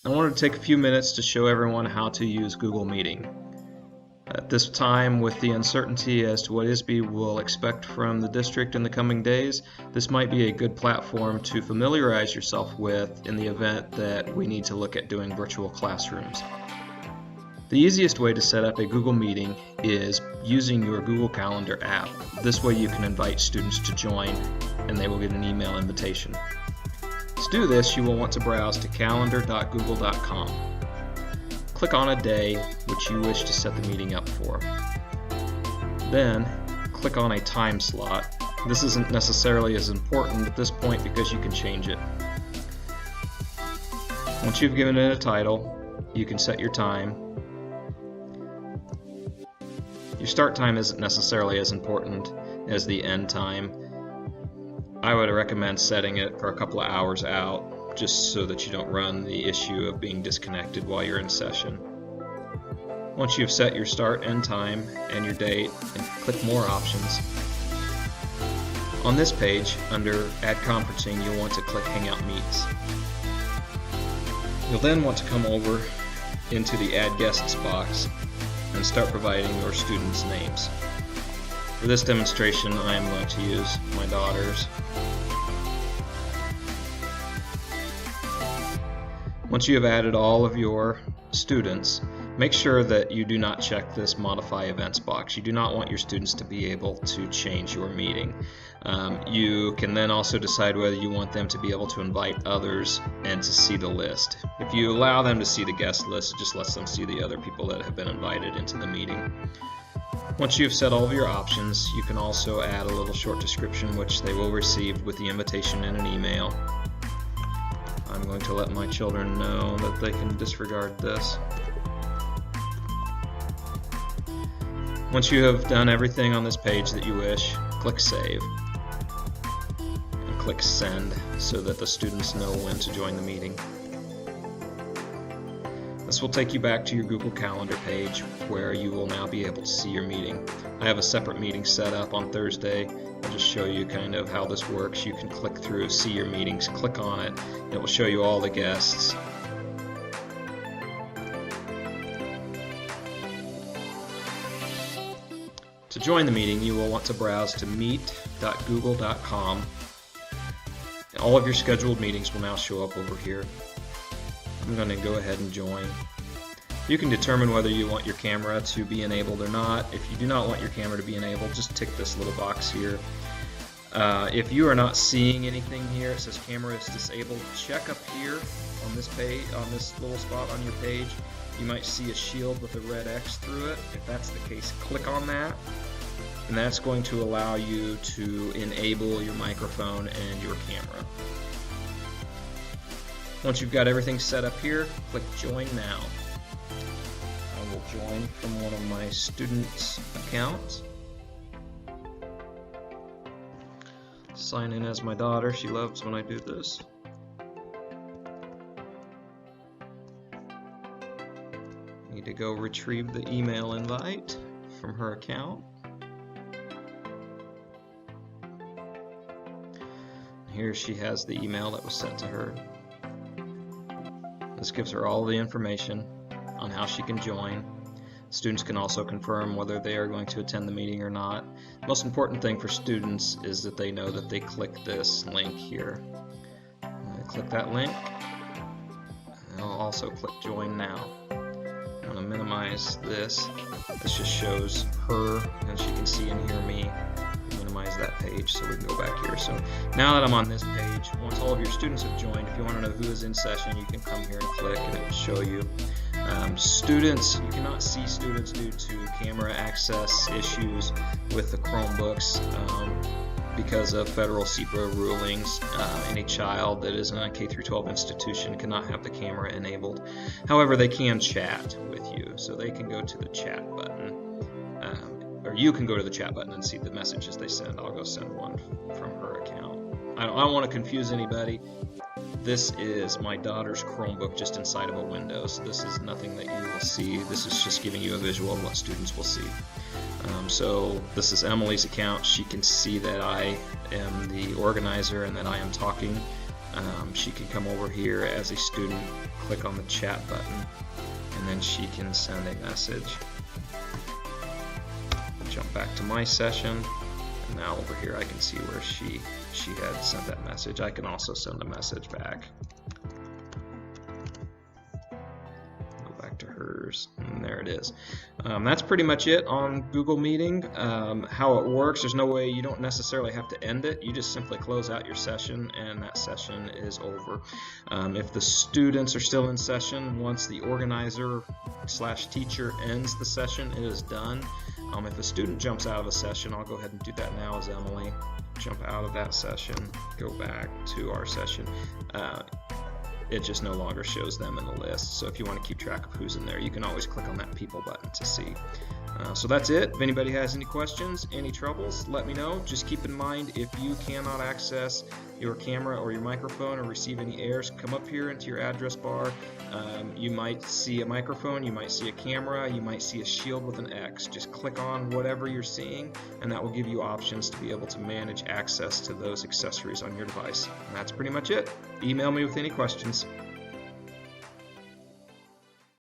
I wanted to take a few minutes to show everyone how to use Google Meeting. At this time, with the uncertainty as to what ISB will expect from the district in the coming days, this might be a good platform to familiarize yourself with in the event that we need to look at doing virtual classrooms. The easiest way to set up a Google Meeting is using your Google Calendar app. This way you can invite students to join and they will get an email invitation. To do this, you will want to browse to calendar.google.com. Click on a day which you wish to set the meeting up for. Then, click on a time slot. This isn't necessarily as important at this point because you can change it. Once you've given it a title, you can set your time. Your start time isn't necessarily as important as the end time. I would recommend setting it for a couple of hours out, just so that you don't run the issue of being disconnected while you're in session. Once you've set your start, end time, and your date, and click More Options. On this page, under Add Conferencing, you'll want to click Hangout Meets. You'll then want to come over into the Add Guests box and start providing your students' names. For this demonstration, I am going to use my daughters. Once you have added all of your students, make sure that you do not check this Modify Events box. You do not want your students to be able to change your meeting. You can then also decide whether you want them to be able to invite others and to see the list. If you allow them to see the guest list, it just lets them see the other people that have been invited into the meeting. Once you've set all of your options, you can also add a little short description which they will receive with the invitation in an email. I'm going to let my children know that they can disregard this. Once you have done everything on this page that you wish, click Save and click Send so that the students know when to join the meeting. This will take you back to your Google Calendar page where you will now be able to see your meeting. I have a separate meeting set up on Thursday. I'll just show you kind of how this works. You can click through, see your meetings, click on it. It will show you all the guests. To join the meeting, you will want to browse to meet.google.com. All of your scheduled meetings will now show up over here. I'm going to go ahead and join. You can determine whether you want your camera to be enabled or not. If you do not want your camera to be enabled, just tick this little box here. If you are not seeing anything here, it says camera is disabled, check up here on this page, on this little spot on your page. You might see a shield with a red X through it. If that's the case, click on that, and that's going to allow you to enable your microphone and your camera. Once you've got everything set up here, click Join Now. I will join from one of my students' accounts. Sign in as my daughter. She loves when I do this. Need to go retrieve the email invite from her account. Here she has the email that was sent to her. This gives her all the information on how she can join. Students can also confirm whether they are going to attend the meeting or not. The most important thing for students is that they know that they click this link here. Click that link, and I'll also click Join Now. I'm going to minimize this. This just shows her, and she can see and hear me. Minimize that page so we can go back here. So now that I'm on this page, once all of your students have joined, if you want to know who is in session, you can come here and click and it will show you. Students, you cannot see students due to camera access issues with the Chromebooks because of federal CPRO rulings. Any child that is in a K-12 institution cannot have the camera enabled. However, they can chat with you, so they can go to the chat button. Or you can go to the chat button and see the messages they send. I'll go send one from her account. I don't want to confuse anybody. This is my daughter's Chromebook just inside of a window, so this is nothing that you will see. This is just giving you a visual of what students will see. So this is Emily's account. She can see that I am the organizer and that I am talking she can come over here as a student, click on the chat button, and then she can send a message. Jump back to my session, and now over here I can see where she had sent that message. I can also send a message back. Go back to hers, and there it is. That's pretty much it on Google Meeting. How it works, there's no way, you don't necessarily have to end it. You just simply close out your session and that session is over. If the students are still in session, once the organizer/teacher ends the session, it is done. If a student jumps out of a session, I'll go ahead and do that now as Emily. Jump out of that session, go back to our session. It just no longer shows them in the list. So if you want to keep track of who's in there, you can always click on that people button to see. So that's it. If anybody has any questions, any troubles, let me know. Just keep in mind, if you cannot access your camera or your microphone or receive any errors, come up here into your address bar. You might see a microphone, you might see a camera, you might see a shield with an X. Just click on whatever you're seeing, and that will give you options to be able to manage access to those accessories on your device. And that's pretty much it. Email me with any questions.